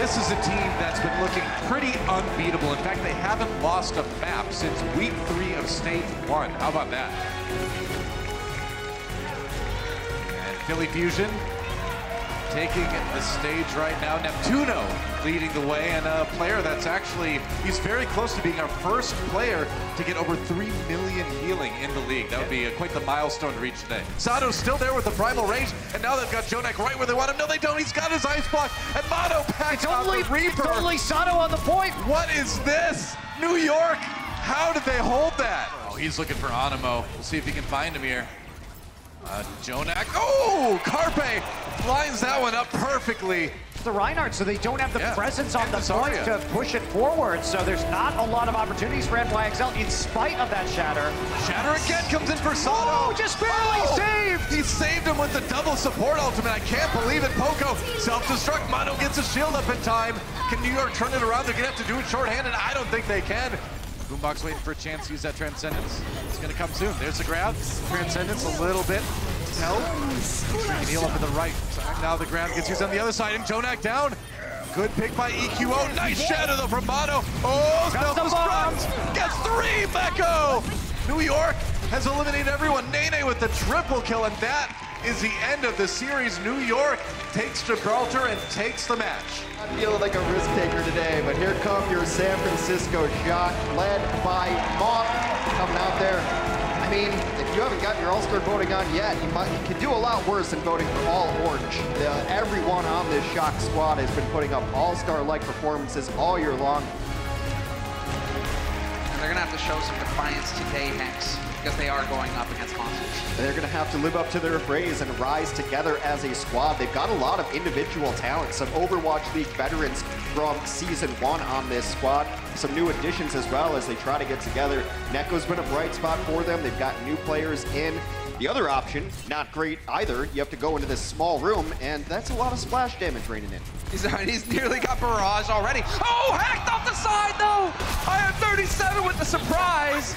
this is a team that's been looking pretty unbeatable. In fact, they haven't lost a map since week 3 of stage 1. How about that? And Philly Fusion taking the stage right now. Neptuno leading the way, and a player that's actually, he's very close to being our first player to get over 3 million healing in the league. That would be quite the milestone to reach today. Sato's still there with the primal rage, and now they've got Jonak right where they want him. No, they don't. He's got his ice block, and Mono packs out the Reaper. It's only Sato on the point. What is this? New York, how did they hold that? Oh, he's looking for Animo. We'll see if he can find him here. Jonak, oh, Carpe lines that one up perfectly. The Reinhardt, so they don't have the presence on the point to push it forward, so there's not a lot of opportunities for NYXL in spite of that Shatter. Shatter again comes in for Sato. Oh, just barely saved! He saved him with the double support ultimate. I can't believe it. Poco, self-destruct. Mono gets a shield up in time. Can New York turn it around? They're gonna have to do it short-handed. I don't think they can. Boombox waiting for a chance to use that Transcendence. It's gonna come soon. There's the grab. Transcendence a little bit. Help. He can heal up to the right. Now the grab gets used on the other side, and Jonak down. Good pick by EQO. Nice shadow though from Mono. Oh, self-destruct. Gets 3, Beko. New York has eliminated everyone. Nene with the triple kill, and that is the end of the series. New York takes Gibraltar and takes the match. I feel like a risk taker today, but here come your San Francisco shot, led by Mock coming out there. I mean, if you haven't gotten your All-Star voting on yet, you can do a lot worse than voting for all orange. Everyone on this Shock squad has been putting up All-Star-like performances all year long. And they're gonna have to show some defiance today, Hex, because they are going up against monsters. They're gonna have to live up to their phrase and rise together as a squad. They've got a lot of individual talent, some Overwatch League veterans from Season 1 on this squad, some new additions as well as they try to get together. Neko's been a bright spot for them. They've got new players in. The other option, not great either. You have to go into this small room, and that's a lot of splash damage raining in. He's nearly got barrage already. Oh, hacked off the side though! I have 37 with the surprise.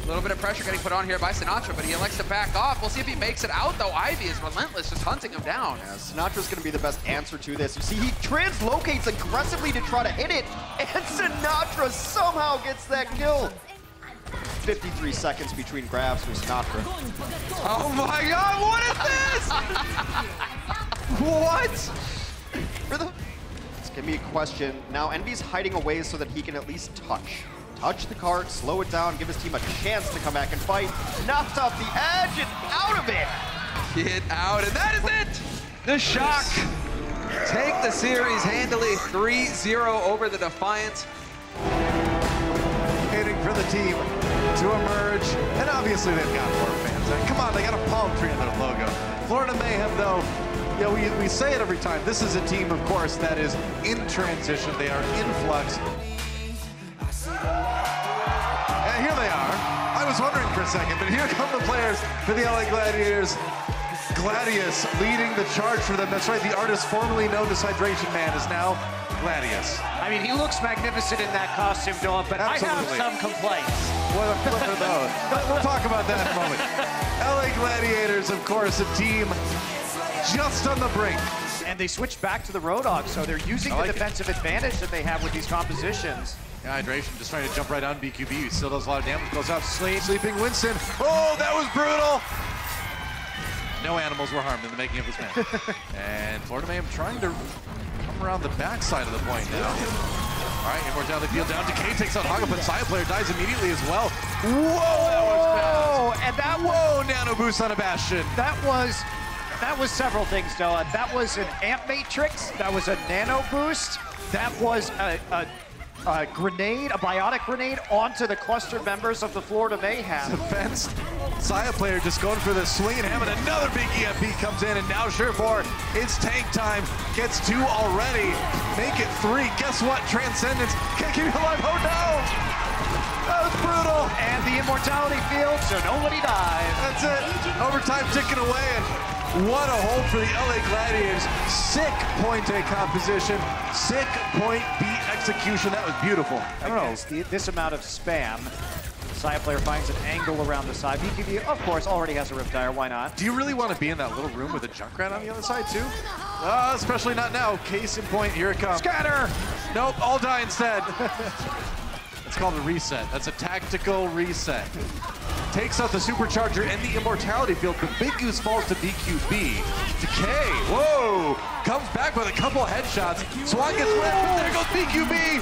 A little bit of pressure getting put on here by Sinatra, but he elects to back off. We'll see if he makes it out though. Ivy is relentless, just hunting him down. Yeah, Sinatra's gonna be the best answer to this. You see, he translocates aggressively to try to hit it, and Sinatra somehow gets that kill. 53 seconds between grabs from Sinatra. Oh my god, what is this? What? It's gonna be a question. Now, Envy's hiding away so that he can at least touch the cart, slow it down, give his team a chance to come back and fight. Knocked off the edge and out of it. Get out, and that is it! The Shock take the series handily 3-0 over the Defiant. Waiting for the team to emerge, and obviously they've got more fans. And come on, they got a palm tree in their logo. Florida Mayhem, though, you know, we say it every time. This is a team, of course, that is in transition. They are in flux. And here they are. I was wondering for a second, but here come the players for the LA Gladiators. Gladius leading the charge for them. That's right, the artist formerly known as Hydration Man is now Gladius. I mean, he looks magnificent in that costume, Dylan, but Absolutely. I have some complaints. What are those? We'll talk about that in a moment. LA Gladiators, of course, a team just on the brink. And they switched back to the Roadhog, so they're using the defensive advantage that they have with these compositions. Yeah, Hydration just trying to jump right on BQB. He still does a lot of damage, goes out sleeping Winston. Oh, that was brutal. No animals were harmed in the making of this match. And Florida Mayhem trying to come around the backside of the point now. All right, Immortality field down. Decay takes out Haga, but Side Player dies immediately as well. Whoa, that was fast. And that Nano boost on a Bastion. That was several things, Dylan. That was an Amp Matrix. That was a Nano boost. That was a grenade, a biotic grenade onto the cluster members of the Florida Mayhem. Defense. Saya Player just going for the swing and having another big EMP comes in, and now Surefour, it's tank time. Gets 2 already. Make it 3. Guess what? Transcendence can't keep you alive. Oh no! That was brutal. And the Immortality field, so nobody died. That's it. Overtime ticking away, and what a hold for the LA Gladiators. Sick point A composition. Sick point B execution. That was beautiful. I don't know, this amount of spam Side player finds an angle around the side. BQB, of course, already has a Riptire. Why not? Do you really want to be in that little room with a Junkrat on the other side, too? Especially not now. Case in point, here it comes. Scatter! Nope, all die instead. It's called a reset. That's a tactical reset. Takes out the supercharger and the immortality field, but Big Goose falls to BQB. Decay, whoa! Comes back with a couple headshots. Swan gets whipped, and there goes BQB!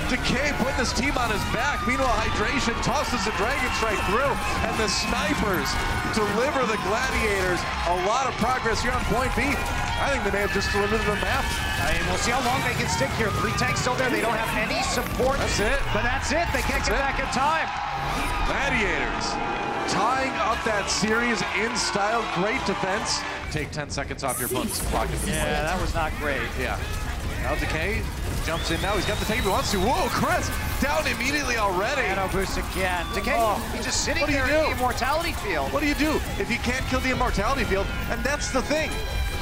Decay putting his team on his back. Meanwhile, Hydration tosses the Dragon Strike through, and the snipers deliver the Gladiators. A lot of progress here on point B. I think they may have just delivered the map. I mean, we'll see how long they can stick here. 3 tanks still there. They don't have any support. That's it. But that's it. They can't get back in time. Gladiators tying up that series in style. Great defense. Take 10 seconds off your opponent's clock. Yeah, that was not great. Yeah. Now Decay jumps in now. He's got the take if he wants to. Whoa, Chris down immediately already. Nano boost again. Decay, he's just sitting What do you there in do? the immortality field. What do you do if you can't kill the immortality field? And that's the thing,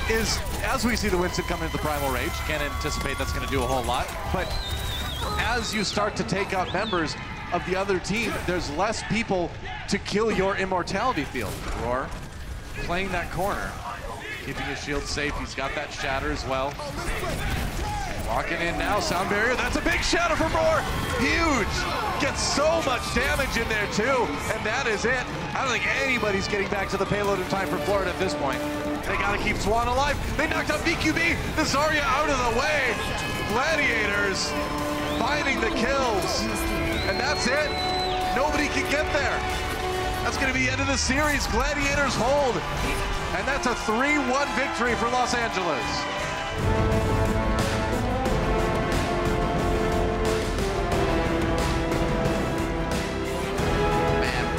is as we see the Winston come into the Primal Rage, can't anticipate that's going to do a whole lot, but as you start to take out members of the other team, there's less people to kill your immortality field. Roar playing that corner, keeping his shield safe. He's got that shatter as well. Walking in now, sound barrier. That's a big shatter from Roar. Huge. Gets so much damage in there too, and that is it. I don't think anybody's getting back to the payload in time for Florida at this point. They gotta keep Swan alive. They knocked out BQB. The Zarya out of the way. Gladiators finding the kills, and that's it. Nobody can get there. That's gonna be the end of the series. Gladiators hold, and that's a 3-1 victory for Los Angeles.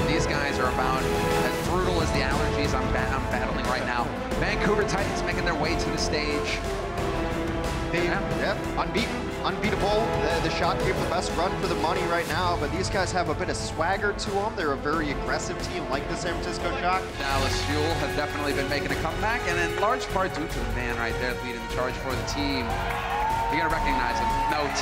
These guys are about as brutal as the allergies I'm battling right now. Vancouver Titans making their way to the stage. Unbeatable. The shot gave the best run for the money right now, but these guys have a bit of swagger to them. They're a very aggressive team like the San Francisco Shock. Dallas Fuel have definitely been making a comeback, and in large part due to the man right there leading the charge for the team. You're gonna recognize him. Note,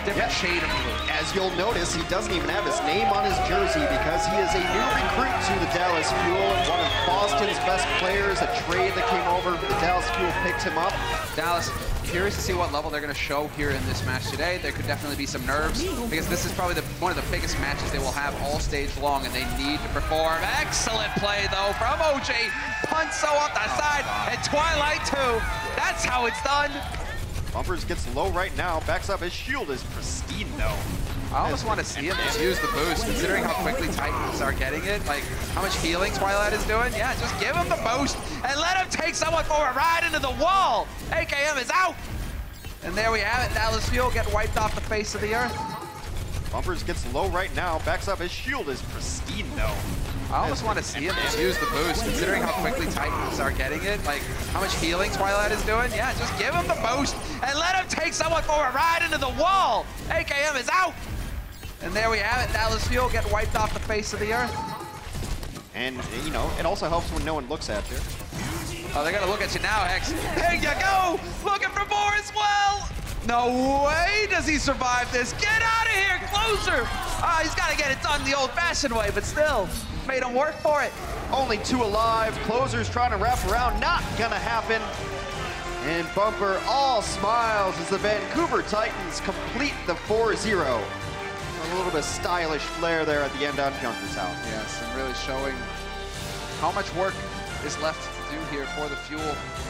different shade of blue. As you'll notice, he doesn't even have his name on his jersey because he is a new recruit to the Dallas Fuel. One of Boston's best players, a trade that came over. The Dallas Fuel picked him up. Dallas, curious to see what level they're gonna show here in this match today. There could definitely be some nerves because this is probably one of the biggest matches they will have all stage long, and they need to perform. Excellent play though from OJ. Punso off the side, and Twilight too. That's how it's done. Bumpers gets low right now, backs up. His shield is pristine though. I almost want to see him just use the boost, considering how quickly Titans are getting it, like how much healing Twilight is doing. Yeah, just give him the boost and let him take someone for a ride into the wall. AKM is out. And there we have it. Dallas Fuel get wiped off the face of the earth. Bumpers gets low right now, backs up. His shield is pristine though. I almost want to see him just use the boost, considering how quickly Titans are getting it, like how much healing Twilight is doing. Yeah, just give him the boost and let him take someone for a ride into the wall. AKM is out. And there we have it. Dallas Fuel get wiped off the face of the earth. And, you know, it also helps when no one looks at you. Oh, they're gonna look at you now, Hex. There you go! Looking for more as well! No way does he survive this. Get out of here, Closer! He's gotta get it done the old-fashioned way, but still, made him work for it. Only 2 alive. Closer's trying to wrap around. Not gonna happen. And Bumper all smiles as the Vancouver Titans complete the 4-0. A little bit of stylish flair there at the end on Junker's house. Yes, and really showing how much work is left to do here for the Fuel.